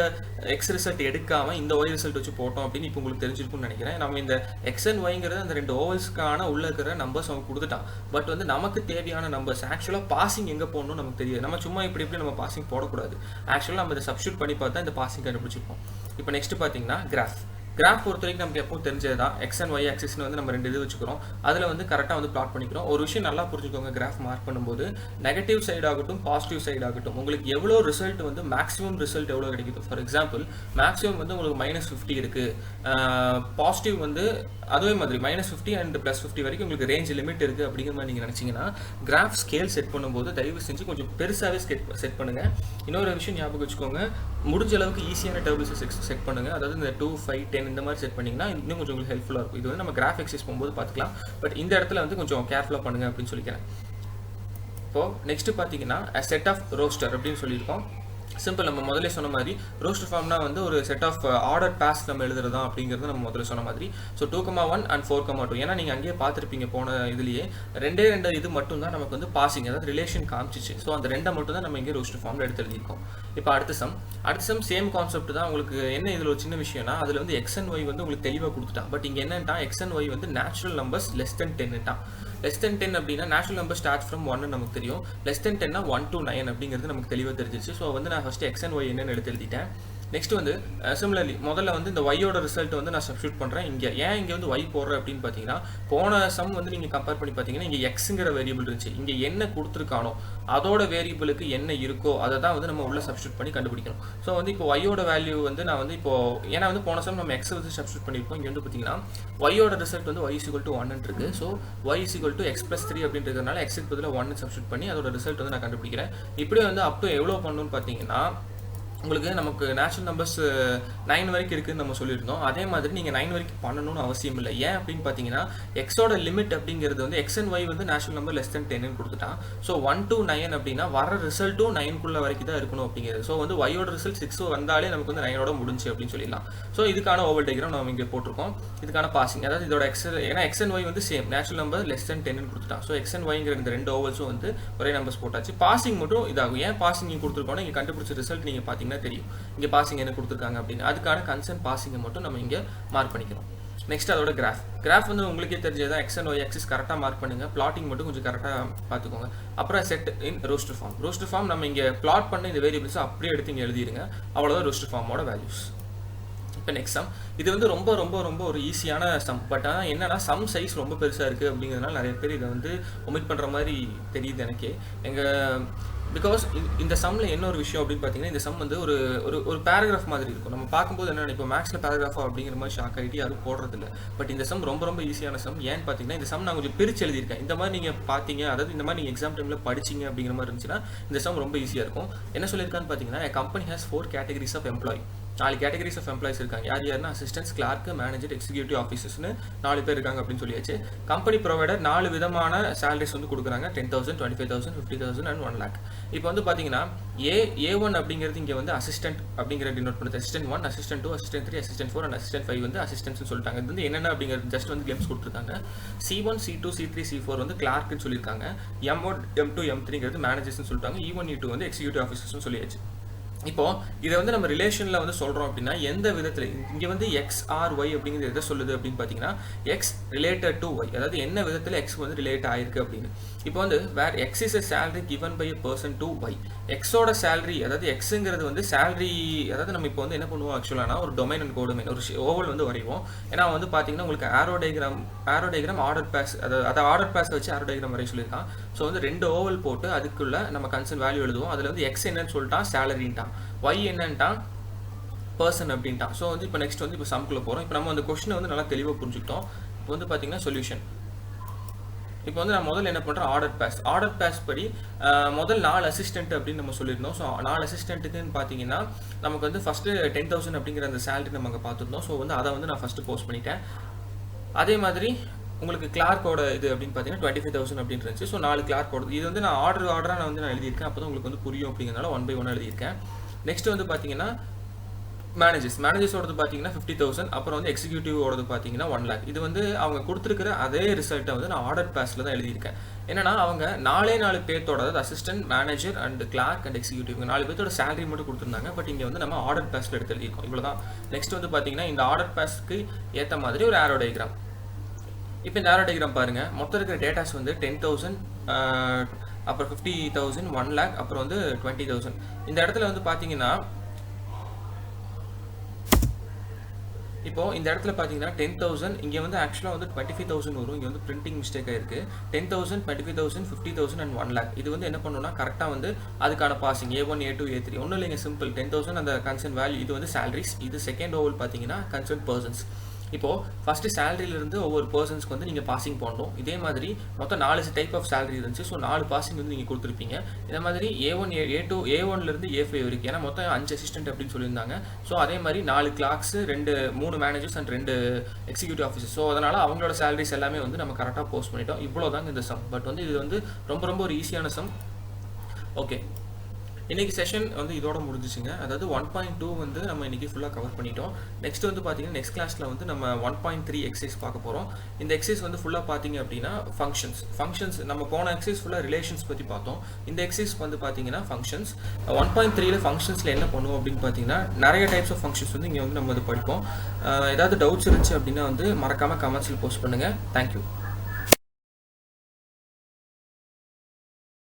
எக்ஸ் ரிசல்ட் எடுக்காமல் இந்த ஒய் ரிசல்ட் வச்சு போட்டோம் அப்படின்னு இப்போ உங்களுக்கு தெரிஞ்சிருக்கும்னு நினைக்கிறேன். நம்ம இந்த எக்ஸ் அண்ட் ஒய்ங்கிறது அந்த 2 ஓவல்ஸ்க்கான உள்ள இருக்கிற நம்பர்ஸ் அவங்க கொடுத்துட்டான். பட் வந்து நமக்கு தேவையான நம்பர்ஸ் ஆக்சுவலாக பாசிங் எங்கே போடணும்னு நமக்கு தெரியாது. நம்ம சும்மா இப்படி நம்ம பாசிங் போடக்கூடாது. ஆக்சுவலாக நம்ம இதை சப்ஸ்டியூட் பண்ணி பார்த்தா இந்த பாசிங் கண்டுபிடிச்சிருப்போம். இப்போ நெக்ஸ்ட் பார்த்தீங்கன்னா கிராஃப் பொறுத்த வரைக்கும் நமக்கு எப்பவும் தெரிஞ்சது தான், எக்ஸ் அண்ட் ஒய் ஆக்சிஸ்னு வந்து நம்ம 2 இது வச்சுக்கிறோம். அதில் வந்து கரெக்டாக வந்து பிளாட் பண்ணிக்கிறோம். ஒரு விஷயம் நல்லா புரிஞ்சுக்கோங்க, கிராஃப் மார்க் பண்ணும்போது நெகட்டிவ் சைடு ஆகட்டும் பாசிட்டிவ் சைடு ஆகட்டும் உங்களுக்கு எவ்வளோ ரிசல்ட் வந்து மேக்ஸிமம் ரிசல்ட் எவ்வளோ கிடைக்குது. ஃபார் எக்ஸாம்பிள் மேக்ஸிமம் வந்து உங்களுக்கு -50 இருக்குது, பாசிட்டிவ் வந்து அதே மாதிரி -50 and +50 வரைக்கும் உங்களுக்கு ரேஞ்ச் லிமிட் இருக்குது அப்படிங்கிற மாதிரி நீங்கள் நினச்சிங்கன்னா கிராஃப் ஸ்கேல் செட் பண்ணும்போது தயவு செஞ்சு கொஞ்சம் பெருசாகவே செட் பண்ணுங்கள். இன்னொரு விஷயம் ஞாபகம் வச்சுக்கோங்க, முடிஞ்ச அளவுக்கு ஈஸியான டேபிள்ஸ் செட் பண்ணுங்கள். அதாவது இந்த 2, 5, 10 இந்த மாதிரி செட் பண்ணிங்கன்னா இன்னும் கொஞ்சம் உங்களுக்கு ஹெல்ப்ஃபுல்லாக இருக்கும். இது வந்து நம்ம கிராஃப் எக்ஸசைஸ் போகும்போது பார்த்துக்கலாம். பட் இந்த இடத்துல வந்து கொஞ்சம் கேர்ஃபுல்லாக பண்ணுங்கள் அப்படின்னு சொல்லிக்கிறேன். இப்போது நெக்ஸ்ட் பார்த்தீங்கன்னா செட் ஆஃப் ரோஸ்டர் அப்படின்னு சொல்லியிருக்கோம். சிம்பிள், நம்ம முதல்ல சொன்ன மாதிரி ரோஸ்டர் ஃபார்ம்னா வந்து ஒரு செட் ஆஃப் ஆர்டர் பாஸ் நம்ம எழுதுறதா அப்படிங்கிறது நம்ம முதல்ல சொன்ன மாதிரி. ஸோ 2,1 and 4,2 ஏன்னா நீங்கள் அங்கேயே பார்த்துருப்பீங்க போன இதுலேயே 2 இது மட்டும் தான் நமக்கு வந்து பாசிங், அதாவது ரிலேஷன் காமிச்சிச்சு. ஸோ அந்த 2 மட்டும் தான் நம்ம இங்கே ரோஸ்டர் ஃபார்மில் எடுத்து எழுதியிருக்கோம். இப்போ அடுத்த சம் சேம் கான்செப்ட் தான். உங்களுக்கு என்ன இதில் ஒரு சின்ன விஷயம்னா அதில் வந்து எக்ஸ் அண்ட் ஒய் வந்து உங்களுக்கு தெளிவாக கொடுத்துட்டான். பட் இங்கே என்னன்னா எக்ஸ் அண்ட் ஒய் வந்து நேச்சுரல் நம்பர்ஸ் <10 less than 10 அப்படின்னா நேச்சுரல் நம்பர் ஸ்டார்ட் ஃப்ரம் 1 நமக்கு தெரியும். <10 1 to 9 அப்படிங்கிறது நமக்கு தெளிவாக தெரிஞ்சிச்சு. ஸோ வந்து நான் ஃபர்ஸ்ட் எக்ஸ் அண்ட் ஒய் என்னன்னு எடுத்து எழுதிட்டேன். நெக்ஸ்ட் வந்து சிமிலர்லி முதல்ல வந்து இந்த ஒய்யோட ரிசல்ட் வந்து நான் சப்ஸ்டியூட் பண்ணுறேன். இங்கே வந்து ஒய் போடுறேன் அப்படின்னு பார்த்தீங்கன்னா போன சம் வந்து நீங்கள் கம்பேர் பண்ணி பார்த்தீங்கன்னா இங்கே எக்ஸுங்கிற வேரியபிள் இருந்துச்சு. இங்கே என்ன கொடுத்துருக்கானோ அதோட வேரியபிளுக்கு என்ன இருக்கோ அதை தான் வந்து நம்ம உள்ள சப்ஸ்டியூட் பண்ணி கண்டுபிடிக்கணும். ஸோ வந்து இப்போ ஒய்யோட வேல்யூ வந்து நான் வந்து இப்போ ஏன்னா வந்து போன சம் நம்ம எக்ஸ் வந்து சப்ஸ்டியூட் பண்ணியிருப்போம். இங்கே வந்து பார்த்தீங்கன்னா ஒய்யோட ரிசல்ட் வந்து y = 1 இருக்கு. ஸோ y = x + 3 அப்படின்றதுனால எக்ஸுக்கு பதிலாக 1 சப்ஸ்டியூட் பண்ணி அதோட ரிசல்ட் வந்து நான் கண்டுபிடிக்கிறேன். இப்படி வந்து அப் டு எவ்வளோ பண்ணணும்னு பார்த்தீங்கன்னா உங்களுக்கு நமக்கு நேச்சுரல் நம்பர்ஸ் 9 வரைக்கும் இருக்குதுன்னு நம்ம சொல்லியிருந்தோம். அதே மாதிரி நீங்கள் 9 வரைக்கும் பண்ணணும்னு அவசியம் இல்லை. ஏன் அப்படின்னு பார்த்தீங்கன்னா எக்ஸோட லிமிட் அப்படிங்கிறது வந்து எக்ஸ் அண்ட் ஒய் வந்து நேச்சுரல் நம்பர் <10 கொடுத்துட்டான். ஸோ 1 to 9 அப்படின்னா வர ரிசல்ட்டும் 9 வரைக்கும் தான் இருக்கணும் அப்படிங்கிறது. ஸோ வந்து ஒய்யோட ரிசல்ட் 6 வந்தாலே நமக்கு வந்து 9ஓட முடிஞ்சு அப்படின்னு சொல்லிடலாம். ஸோ இதுக்கான ஓவல் டயக்ராம் நம்ம இங்கே போட்டிருக்கோம். இதுக்கான பாசிங், அதாவது இதோட ஏன்னா எக்ஸ் அண்ட் ஒய் வந்து சேம் நேச்சுரல் நம்பர் <10 கொடுத்துட்டான். ஸோ எக்ஸ் அண்ட் ஒய்ங்கிற இந்த 2 ஓவல்ஸும் வந்து ஒரே நம்பர்ஸ் போட்டாச்சு. பாசிங் மட்டும் இதாகும். ஏன் பாசிங் நீங்கள் கொடுத்துருக்கோன்னா இங்கே கண்டுபிடிச்ச ரிசல்ட் நீங்கள் பார்த்தீங்கன்னா தெரியும் இங்கே பாசிங் என்ன கொடுத்துருக்காங்க அப்படின்னு. அதுக்கான கன்சர்ன் பாசிங்கை மட்டும் நம்ம இங்கே மார்க் பண்ணிக்கிறோம். நெக்ஸ்ட் அதோட கிராஃப் வந்து உங்களுக்கே தெரிஞ்சதான் எக்ஸ் அண்ட் ஒய் ஆக்சிஸ் கரெக்டாக மார்க் பண்ணுங்க. பிளாட்டிங் மட்டும் கொஞ்சம் கரெக்டாக பார்த்துக்கோங்க. அப்புறம் செட் இன் ரோஸ்டர் ஃபார்ம் நம்ம இங்கே பிளாட் பண்ண இந்த வேரியபிள்ஸை அப்படியே எடுத்து இங்கே எழுதிடுங்க. அவ்வளோதான் ரோஸ்டர் ஃபார்மோட வேல்யூஸ். இப்போ நெக்ஸ்ட் சம், இது வந்து ரொம்ப ரொம்ப ரொம்ப ஒரு ஈஸியான சம். பட் ஆனால் என்னன்னா சம் சைஸ் ரொம்ப பெருசாக இருக்குது அப்படிங்கிறதுனால நிறைய பேர் இதை வந்து ஒமிட் பண்ணுற மாதிரி தெரியுது எனக்கே. எங்கள் பிகாஸ் இந்த சம்மில் என்ன ஒரு விஷயம் அப்படின்னு பார்த்தீங்கன்னா, இந்த சம் வந்து ஒரு ஒரு ஒரு பேராகிராஃப் மாதிரி இருக்கும். நம்ம பார்க்கும்போது என்ன நினைப்போம், மேக்ஸில் பேராகிராஃபா அப்படிங்கிற மாதிரி ஷாக் ஆகிட்டு யாரும் போடுறதில்ல. பட் இந்த சம் ரொம்ப ரொம்ப ஈஸியான சம். ஏன்னு பார்த்தீங்கன்னா, இந்த சம் நான் கொஞ்சம் பிரித்து எழுதியிருக்கேன். இந்த மாதிரி நீங்கள் பார்த்தீங்க, அதாவது இந்த மாதிரி நீங்கள் எக்ஸாம் டைமில் படிச்சிங்க அப்படிங்கிற மாதிரி இருந்துச்சுன்னா இந்த சம் ரொம்ப ஈஸியாக இருக்கும். என்ன சொல்லியிருக்கான்னு பார்த்தீங்கன்னா, company has 4 categories of employee. 4 categories of employees இருக்காங்க. யாருன்னா அசிஸ்டன்ஸ், கிளார்க், மேனேஜர், எக்ஸிக்யூட்டிவ் ஆஃபீஸர்ஸ்னு 4 பேர் இருக்காங்க அப்படின்னு சொல்லியாச்சு. கம்பெனி ப்ரொவைடர் 4 விதமான சேலரிஸ் வந்து கொடுக்குறாங்க. 10,000, 25,000, 50,000 அண்ட் 1 lakh. இப்போ வந்து பார்த்தீங்கன்னா A1 அப்படிங்கிறது இங்கே வந்து அசிஸ்டன்ட் அப்படிங்கிற டினோட் பண்ணுறது. Assistant 1, assistant 2, assistant 3, assistant 4 and assistant 5 வந்து அசிஸ்டன்ட்னு சொல்லிட்டாங்க. இது வந்து என்னென்ன அப்படிங்கிறது ஜஸ்ட் வந்து கிளிம்ஸ் கொடுத்துருக்காங்க. C1, C2, C3, C4 வந்து கிளார்க்னு சொல்லியிருக்காங்க. M1, M2, M3ங்கிறது மேனேஜர்ஸ்னு சொல்லிட்டாங்க. E1, E2 வந்து எக்ஸிக்யூட்டிவ் ஆஃபீஸர்ஸ்னு சொல்லியாச்சு. இப்போ இதை வந்து நம்ம ரிலேஷனில் வந்து சொல்கிறோம் அப்படின்னா எந்த விதத்தில் இங்கே வந்து எக்ஸ் ஆர் ஒய் அப்படிங்கிறது எதை சொல்லுது அப்படின்னு பார்த்தீங்கன்னா எக்ஸ் ரிலேட்டட் டு ஒய், அதாவது என்ன விதத்தில் எக்ஸ் வந்து ரிலேட் ஆயிருக்கு அப்படின்னு. இப்போ வந்து where x is a salary given by a person to y. எக்ஸோட சேலரி, அதாவது எக்ஸுங்கிறது வந்து சேலரி, அதாவது நம்ம இப்போ வந்து என்ன பண்ணுவோம் ஆக்சுவலானா ஒரு டொமைன் அண்ட் கோடொமைன் ஒரு ஓவல் வந்து வரைவோம். ஏன்னா வந்து பார்த்தீங்கன்னா உங்களுக்கு ஆரோ டயக்ராம் ஆர்டர் பேஸ், அதை ஆர்டர் பேஸ் வச்சு ஆரோ டயக்ராம் வரைய சொல்லியிருக்கான். ஸோ வந்து 2 ஓவல் போட்டு அதுக்குள்ள நம்ம கன்சர்ன் வேல்யூ எழுதுவோம். அதில் வந்து எக்ஸ் என்னன்னு சொல்லிட்டான் சேலரின்ட்டான், ஒய் என்னன்ட்டான் பர்சன் அப்படின்ட்டான். ஸோ வந்து இப்போ நெக்ஸ்ட் வந்து இப்போ சம்குள்ளே போகிறோம். இப்போ நம்ம அந்த கொஸ்டினை வந்து நல்லா தெளிவாக புரிஞ்சுக்கிட்டோம். இப்போ வந்து பார்த்தீங்கன்னா சொல்யூஷன். இப்போ வந்து நான் முதல்ல என்ன பண்ணுறேன், ஆர்டர் பேஸ் படி முதல் 4 அசிஸ்டன்ட் அப்படின்னு நம்ம சொல்லியிருந்தோம். ஸோ 4 அசிஸ்டன்ட்டுக்குன்னு பார்த்தீங்கன்னா நமக்கு வந்து ஃபஸ்ட்டு 10,000 அப்படிங்கிற அந்த சேலரி நம்ம அங்கே பார்த்துருந்தோம். ஸோ வந்து அதை வந்து நான் ஃபஸ்ட்டு போஸ்ட் பண்ணிட்டேன். அதே மாதிரி உங்களுக்கு கிளார்க்கோட இது அப்படின்னு பார்த்தீங்கன்னா 25,000 அப்படின்னு இருந்துச்சு. ஸோ 4 கிளார்க்கோட இது வந்து நான் ஆர்டராக நான் எழுதியிருக்கேன். அப்போ தான் உங்களுக்கு வந்து புரியும் அப்படிங்கிறதுனால 1 by 1 எழுதியிருக்கேன். நெக்ஸ்ட் வந்து பார்த்தீங்கன்னா மேனேஜர்ஸோடது பார்த்தீங்கன்னா 50,000, அப்புறம் வந்து எக்ஸிக்யூட்டிவோடது பார்த்தீங்கன்னா 1 lakh. இது வந்து அவங்க கொடுத்துருக்கிற அதே ரிசல்ட்டை வந்து நான் ஆர்டர் பேஸில் தான் எழுதியிருக்கேன். என்னன்னா அவங்க 4 பேர்த்தோட, அதாவது assistant, manager and clerk and executive 4 பேர்த்தோட சேலரி மட்டும் கொடுத்துருந்தாங்க. பட் இங்கே வந்து நம்ம ஆர்டர் பேஸில் எடுத்து எழுதியிருக்கோம். இவ்வளோ தான். நெக்ஸ்ட் வந்து பார்த்தீங்கன்னா இந்த ஆர்டர் பேஸ்க்கு ஏற்ற மாதிரி ஒரு ஆரோ டயக்ராம். இப்போ இந்த ஆரோ டயக்ராம் பாருங்கள், மொத்தம் இருக்கிற டேட்டாஸ் வந்து 10,000, அப்புறம் 50,000, 1 lakh, அப்புறம் வந்து 20,000. இந்த இடத்துல வந்து பார்த்தீங்கன்னா இப்போ இந்த இடத்துல பார்த்தீங்கன்னா 10,000 இங்கே வந்து ஆக்சுவலாக வந்து 25,000 வரும். இங்கே வந்து பிரிண்டிங் மிஸ்டேக் ஆயிருக்கு. 10,000, 25,000, 50,000 அண்ட் 1 lakh. இது வந்து என்ன பண்ணணும்னா கரெக்டாக வந்து அதுக்கான பாசிங் A1, A2, A3 ஒன்றும் இல்லைங்க, சிம்பிள். 10,000 அந்த கன்சர்ன் வேல்யூ, இது வந்து சேலரிஸ். இது செகண்ட் ஓவல் பார்த்தீங்கன்னா கன்சர்ன் பர்சன்ஸ். இப்போது ஃபஸ்ட்டு சேலரியிலிருந்து ஒவ்வொரு பர்சன்ஸ்க்கு வந்து நீங்கள் பாசிங் பண்ணணும். இதே மாதிரி மொத்தம் 4 டைப் ஆஃப் சேலரி இருந்துச்சு. ஸோ 4 பாசிங் வந்து நீங்கள் கொடுத்துருப்பீங்க. இந்த மாதிரி A1, A2, A1லேருந்து A5 வரைக்கும், ஏன்னா மொத்தம் 5 அசிஸ்டன்ட் அப்படின்னு சொல்லியிருந்தாங்க. ஸோ அதே மாதிரி 4 Clarks, 3 managers and 2 executive officers. So அதனால் அவங்களோட சேலரிஸ் எல்லாமே வந்து நம்ம கரெக்டாக போஸ்ட் பண்ணிட்டோம். இவ்வளோ தாங்க இந்த சம். பட் வந்து இது வந்து ரொம்ப ரொம்ப ஒரு ஈஸியான சம். ஓகே, இன்றைக்கி செஷன் வந்து இதோட முடிஞ்சிச்சுங்க. அதாவது 1.2 வந்து நம்ம இன்றைக்கி ஃபுல்லாக கவர் பண்ணிட்டோம். நெக்ஸ்ட் வந்து பார்த்தீங்கன்னா நெக்ஸ்ட் கிளாஸில் வந்து நம்ம 1.3 எக்ஸசைஸ் பார்க்க போகிறோம். இந்த எக்ஸசைஸ் வந்து ஃபுல்லாக பார்த்தீங்க அப்படின்னா ஃபங்க்ஷன்ஸ் நம்ம போன எக்ஸசைஸ் ஃபுல்லாக ரிலேஷன்ஸ் பற்றி பார்த்தோம். இந்த எக்ஸசைஸ் வந்து பார்த்தீங்கன்னா ஃபங்க்ஷன்ஸ். 1.3ல ஃபங்க்ஷன்ஸில் என்ன பண்ணுவோம் அப்படின்னு பார்த்தீங்கன்னா நிறைய டைப்ஸ் ஆஃப் ஃபங்க்ஷன்ஸ் வந்து இங்கே வந்து நம்ம அது படிப்போம். ஏதாவது டவுட்ஸ் இருந்துச்சு அப்படின்னா வந்து மறக்காமல் கமெண்ட்ஸில் போஸ்ட் பண்ணுங்கள். தேங்க்யூ.